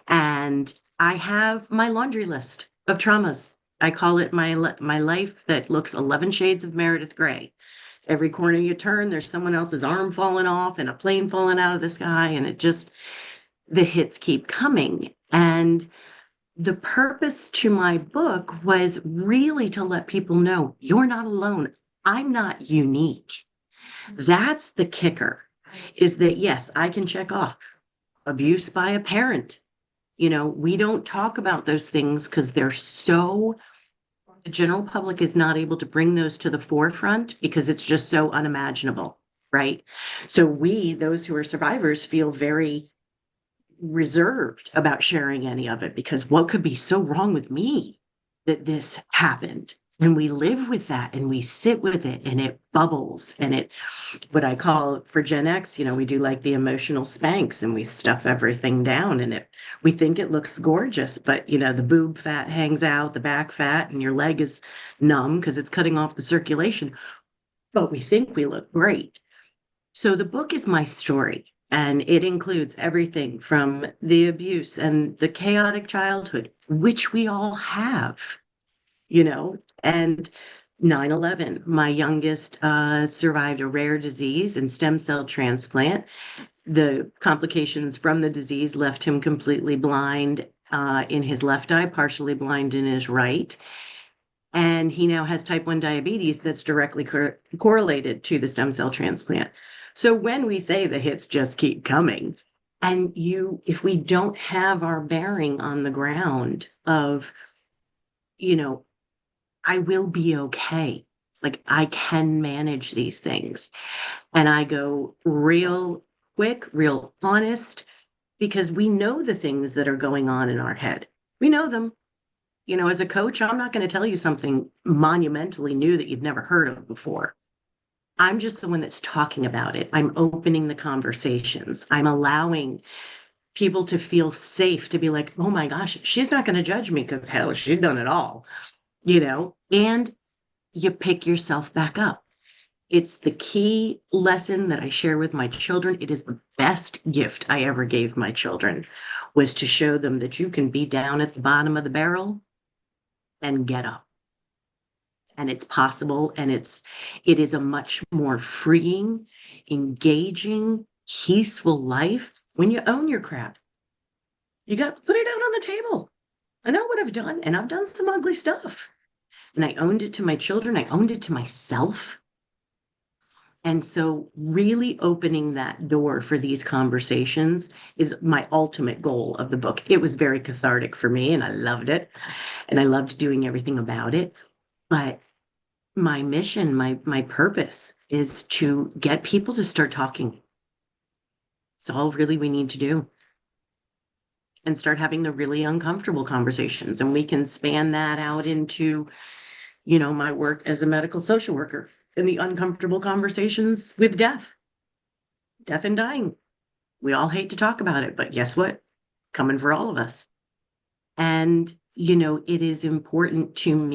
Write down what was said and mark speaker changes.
Speaker 1: And I have my laundry list of traumas. I call it my life that looks 11 shades of Meredith Grey. Every corner you turn, there's someone else's arm falling off and a plane falling out of the sky, and the hits keep coming. And the purpose to my book was really to let people know you're not alone. I'm not unique. That's the kicker, is that yes, I can check off abuse by a parent. We don't talk about those things because the general public is not able to bring those to the forefront because it's just so unimaginable, right? So those who are survivors, feel very reserved about sharing any of it because what could be so wrong with me that this happened? And we live with that and we sit with it and it bubbles and what I call for Gen X, we do like the emotional spanks and we stuff everything down and we think it looks gorgeous, but the boob fat hangs out, the back fat, and your leg is numb because it's cutting off the circulation. But we think we look great. So the book is my story, and it includes everything from the abuse and the chaotic childhood, which we all have, and 9/11. My youngest survived a rare disease and stem cell transplant. The complications from the disease left him completely blind in his left eye, partially blind in his right. And he now has type 1 diabetes that's directly correlated to the stem cell transplant. So when we say the hits just keep coming, and if we don't have our bearing on the ground of, I will be okay. Like I can manage these things. And I go real quick, real honest, because we know the things that are going on in our head. We know them. As a coach, I'm not going to tell you something monumentally new that you've never heard of before. I'm just the one that's talking about it. I'm opening the conversations. I'm allowing people to feel safe to be like, oh my gosh, she's not going to judge me because hell, she's done it all, and you pick yourself back up. It's the key lesson that I share with my children. It is the best gift I ever gave my children, was to show them that you can be down at the bottom of the barrel and get up. And it's possible, and it is a much more freeing, engaging, peaceful life when you own your crap. You got to put it out on the table. I know what I've done, and I've done some ugly stuff. And I owned it to my children. I owned it to myself. And so really opening that door for these conversations is my ultimate goal of the book. It was very cathartic for me, and I loved it. And I loved doing everything about it. But my mission, my purpose is to get people to start talking. It's all really we need to do. And start having the really uncomfortable conversations. And we can span that out into, my work as a medical social worker and the uncomfortable conversations with death and dying. We all hate to talk about it, but guess what? Coming for all of us. And, it is important to me